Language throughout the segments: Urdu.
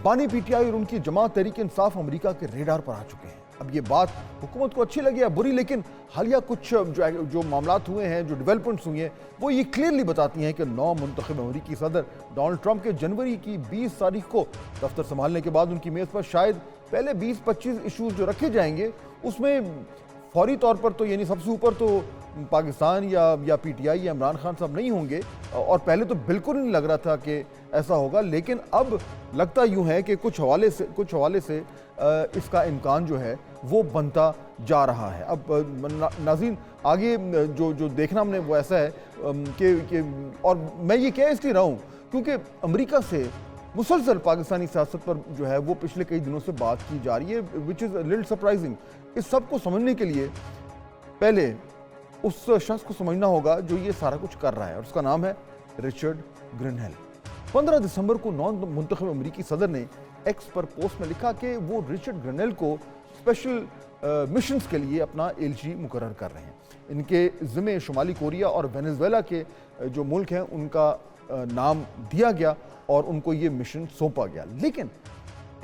بانی پی ٹی آئی اور ان کی جماعت تحریک انصاف امریکہ کے ریڈار پر آ چکے ہیں۔ اب یہ بات حکومت کو اچھی لگی یا بری، لیکن حالیہ کچھ جو معاملات ہوئے ہیں، جو ڈیولپمنٹس ہوئی ہیں، وہ یہ کلیئرلی بتاتی ہیں کہ نو منتخب امریکی صدر ڈونلڈ ٹرمپ کے جنوری کی 20 تاریخ کو دفتر سنبھالنے کے بعد ان کی میز پر شاید پہلے 20-25 ایشوز جو رکھے جائیں گے، اس میں فوری طور پر تو یعنی سب سے اوپر تو پاکستان یا پی ٹی آئی یا عمران خان صاحب نہیں ہوں گے، اور پہلے تو بالکل نہیں لگ رہا تھا کہ ایسا ہوگا، لیکن اب لگتا یوں ہے کہ کچھ حوالے سے اس کا امکان جو ہے وہ بنتا جا رہا ہے۔ اب ناظرین آگے جو دیکھنا ہم نے وہ ایسا ہے کہ اور میں یہ کہہ اس لیے رہا ہوں کیونکہ امریکہ سے مسلسل پاکستانی سیاست پر جو ہے وہ پچھلے کئی دنوں سے بات کی جا رہی ہے، which is a little surprising۔ اس سب کو سمجھنے کے لیے پہلے اس شخص کو سمجھنا ہوگا جو یہ سارا کچھ کر رہا ہے، اور اس کا نام ہے رچرڈ گرینل۔ 15 دسمبر کو نو منتخب امریکی صدر نے ایکس پر پوسٹ میں لکھا کہ وہ رچرڈ گرینل کو اسپیشل مشنز کے لیے اپنا ایلچی مقرر کر رہے ہیں۔ ان کے ذمہ شمالی کوریا اور وینزویلا کے جو ملک ہیں ان کا نام دیا گیا اور ان کو یہ مشن سونپا گیا، لیکن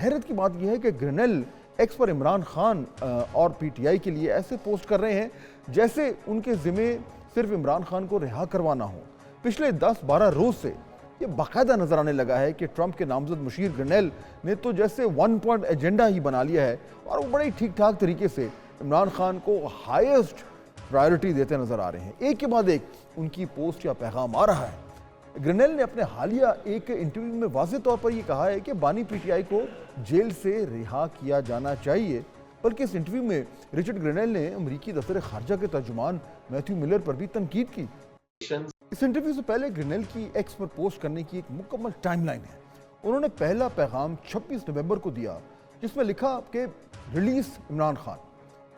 حیرت کی بات یہ ہے کہ گرینل ایکس پر عمران خان اور پی ٹی آئی کے لیے ایسے پوسٹ کر رہے ہیں جیسے ان کے ذمہ صرف عمران خان کو رہا کروانا ہو۔ پچھلے 10-12 روز سے یہ باقاعدہ نظر آنے لگا ہے کہ ٹرمپ کے نامزد مشیر گرینل نے تو جیسے 1 پوائنٹ ایجنڈا ہی بنا لیا ہے، اور وہ بڑے ٹھیک ٹھاک طریقے سے عمران خان کو ہائیسٹ پرائیورٹی دیتے نظر آ رہے ہیں۔ ایک کے بعد ایک ان کی پوسٹ یا پیغام آ رہا ہے۔ گرینل نے اپنے حالیہ ایک انٹرویو میں واضح طور پر یہ کہا ہے کہ بانی پی ٹی آئی کو جیل سے رہا کیا جانا چاہیے، بلکہ اس انٹرویو میں رچرڈ گرینل نے امریکی دفتر خارجہ کے ترجمان میتھیو ملر پر بھی تنقید کی۔ اس انٹرویو سے پہلے گرینل کی ایکس پر پوسٹ کرنے کی ایک مکمل ٹائم لائن ہے۔ انہوں نے پہلا پیغام 26 نومبر کو دیا جس میں لکھا کہ ریلیز عمران خان۔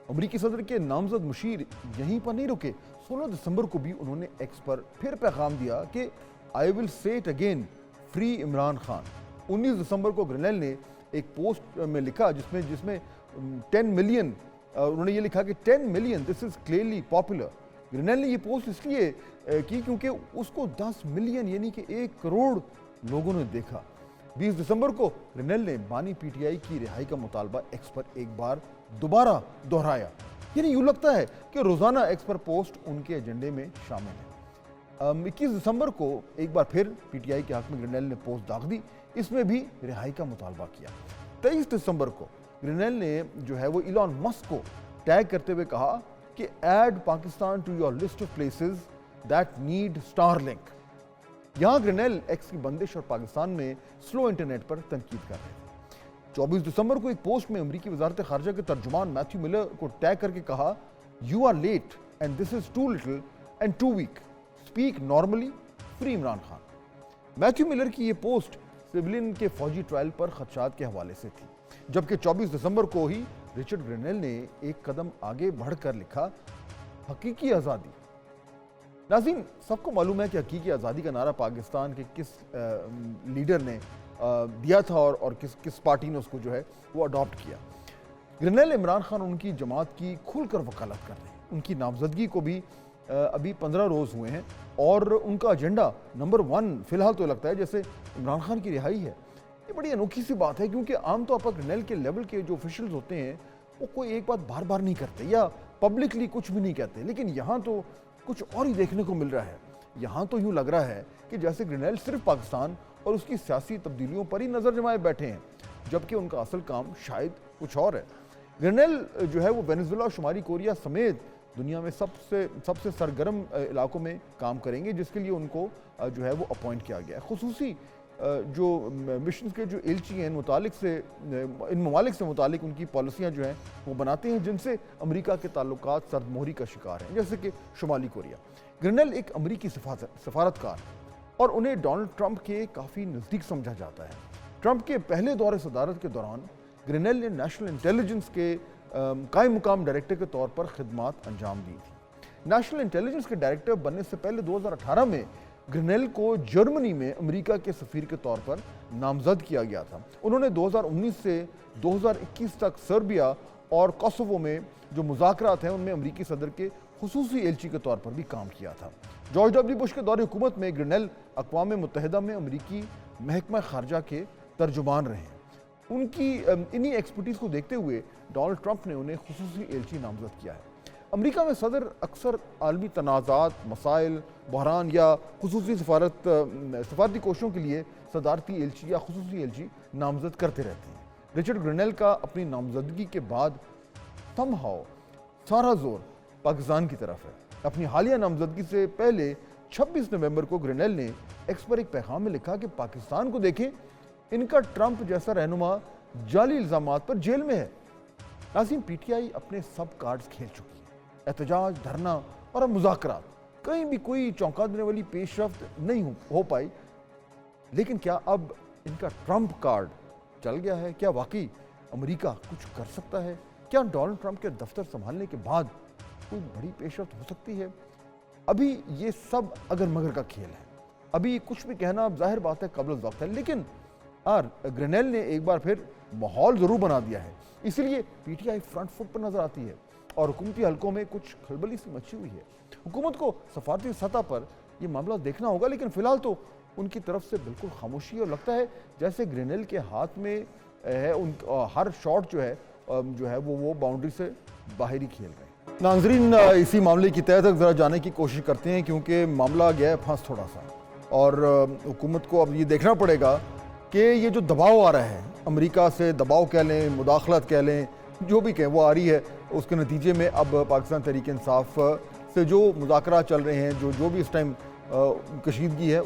امریکی صدر کے نامزد مشیر یہیں پر نہیں رکے، 16 دسمبر کو بھی انہوں نے ایکس پر پھر پیغام دیا کہ I will say it again, free Imran Khan. 19 دسمبر کو گرینل نے ایک پوسٹ میں لکھا جس میں 10 ملین، انہوں نے یہ لکھا کہ 10 million this is clearly popular۔ گرینل نے یہ پوسٹ اس لیے کی کیونکہ اس کو 10 ملین یعنی کہ 1 کروڑ لوگوں نے دیکھا۔ 20 دسمبر کو گرینل نے بانی پی ٹی آئی کی رہائی کا مطالبہ ایکس پر ایک بار دوبارہ دہرایا، یعنی یوں لگتا ہے کہ روزانہ ایکس پر پوسٹ ان کے ایجنڈے میں شامل ہے۔ 21 دسمبر کو ایک بار پھر پی ٹی آئی کے حق میں گرینل نے پوسٹ داغ دی، اس میں بھی رہائی کا مطالبہ کیا۔ 23 دسمبر کو گرینل نے جو ہے وہ ایلان مسک کو ٹیگ کرتے ہوئے کہا کہ add Pakistan to your list of places that need Starlink. یہاں گرینل ایکس کی بندش اور پاکستان میں سلو انٹرنیٹ پر تنقید کر رہے تھے۔ 24 دسمبر کو ایک پوسٹ میں امریکی وزارت خارجہ کے ترجمان میتھیو ملر کو ٹیگ کر کے کہا you are late and this is too little and too weak, speak normally, free Imran Khan. Matthew Miller کی یہ پوسٹ سیولین کے فوجی ٹرائل پر خدشات کے حوالے سے تھی، جبکہ 24 دسمبر کو ہی رچرڈ گرینل نے ایک قدم آگے بڑھ کر لکھا حقیقی آزادی۔ ناظرین سب کو معلوم ہے کہ حقیقی آزادی کا نعرہ پاکستان کے کس لیڈر نے دیا تھا اور کس پارٹی نے اس کو جو ہے وہ اڈاپٹ کیا۔ گرینل عمران خان ان کی جماعت کی کھل کر وکالت کر رہے ہیں۔ ان کی نامزدگی کو بھی ابھی 15 روز ہوئے ہیں، اور ان کا ایجنڈا نمبر 1 فی الحال تو لگتا ہے جیسے عمران خان کی رہائی ہے۔ یہ بڑی انوکھی سی بات ہے کیونکہ عام طور پر گرینل کے لیول کے جو آفیشلز ہوتے ہیں وہ کوئی ایک بات بار بار نہیں کرتے یا پبلکلی کچھ بھی نہیں کہتے، لیکن یہاں تو کچھ اور ہی دیکھنے کو مل رہا ہے۔ یہاں تو یوں لگ رہا ہے کہ جیسے گرینل صرف پاکستان اور اس کی سیاسی تبدیلیوں پر ہی نظر جمائے بیٹھے ہیں، جبکہ ان کا اصل کام شاید کچھ اور ہے۔ گرینل جو ہے وہ وینزویلا اور شمالی کوریا سمیت دنیا میں سب سے سرگرم علاقوں میں کام کریں گے، جس کے لیے ان کو جو ہے وہ اپوائنٹ کیا گیا ہے۔ خصوصی جو مشنز کے جو ایلچی ہیں ان ممالک سے متعلق ان کی پالیسیاں جو ہیں وہ بناتے ہیں جن سے امریکہ کے تعلقات سرد مہری کا شکار ہیں، جیسے کہ شمالی کوریا۔ گرینل ایک امریکی سفارتکار اور انہیں ڈونلڈ ٹرمپ کے کافی نزدیک سمجھا جاتا ہے۔ ٹرمپ کے پہلے دور صدارت کے دوران گرینل نے نیشنل انٹیلیجنس کے قائم مقام ڈائریکٹر کے طور پر خدمات انجام دی تھی۔ نیشنل انٹیلیجنس کے ڈائریکٹر بننے سے پہلے 2018 میں گرینل کو جرمنی میں امریکہ کے سفیر کے طور پر نامزد کیا گیا تھا۔ انہوں نے 2019 سے 2021 تک سربیا اور کوسوو میں جو مذاکرات ہیں ان میں امریکی صدر کے خصوصی ایلچی کے طور پر بھی کام کیا تھا۔ جارج ڈبلیو بش کے دور حکومت میں گرینل اقوام متحدہ میں امریکی محکمہ خارجہ کے ترجمان رہے ہیں۔ ان کی انہی ایکسپرٹیز کو دیکھتے ہوئے ڈونلڈ ٹرمپ نے انہیں خصوصی ایلچی نامزد کیا ہے۔ امریکہ میں صدر اکثر عالمی تنازعات، مسائل، بحران یا خصوصی سفارتی کوششوں کے لیے صدارتی ایلچی یا خصوصی ایلچی نامزد کرتے رہتے ہیں۔ رچرڈ گرینل کا اپنی نامزدگی کے بعد سارا زور پاکستان کی طرف ہے۔ اپنی حالیہ نامزدگی سے پہلے 26 نومبر کو گرینل نے ایکس پر ایک پیغام میں لکھا کہ پاکستان کو دیکھیں، ان کا ٹرمپ جیسا رہنما جعلی الزامات پر جیل میں ہے۔ ناظرین، پی ٹی آئی اپنے سب کارڈز کھیل چکی ہے۔ احتجاج، دھرنا اور اب مذاکرات، کہیں بھی کوئی چونکا دینے والی پیش رفت نہیں ہو پائی۔ لیکن کیا اب ان کا ٹرمپ کارڈ چل گیا ہے؟ کیا واقعی امریکہ کچھ کر سکتا ہے؟ کیا ڈونلڈ ٹرمپ کے دفتر سنبھالنے کے بعد کوئی بڑی پیش رفت ہو سکتی ہے؟ ابھی یہ سب اگر مگر کا کھیل ہے، ابھی کچھ بھی کہنا اب ظاہر بات ہے قبل الوقت ہے، لیکن گرینل نے ایک بار پھر ماحول ضرور بنا دیا ہے، اسی لیے پی ٹی آئی فرنٹ فٹ پر نظر آتی ہے اور حکومتی حلقوں میں کچھ کھلبلی سی مچی ہوئی ہے۔ حکومت کو سفارتی سطح پر یہ معاملہ دیکھنا ہوگا، لیکن فی الحال تو ان کی طرف سے بالکل خاموشی، اور لگتا ہے جیسے گرینل کے ہاتھ میں ہے ہر شاٹ جو ہے وہ باؤنڈری سے باہر ہی کھیل گئے۔ ناظرین، اسی معاملے کی تہہ تک ذرا جانے کی کوشش کرتے ہیں، کیونکہ معاملہ گیا ہے پھنس تھوڑا سا، اور حکومت کو اب یہ دیکھنا پڑے گا کہ یہ جو دباؤ آ رہا ہے امریکہ سے، دباؤ کہہ لیں، مداخلت کہہ لیں، جو بھی کہیں وہ آ رہی ہے، اس کے نتیجے میں اب پاکستان تحریک انصاف سے جو مذاکرات چل رہے ہیں، جو بھی اس ٹائم کشیدگی ہے، اس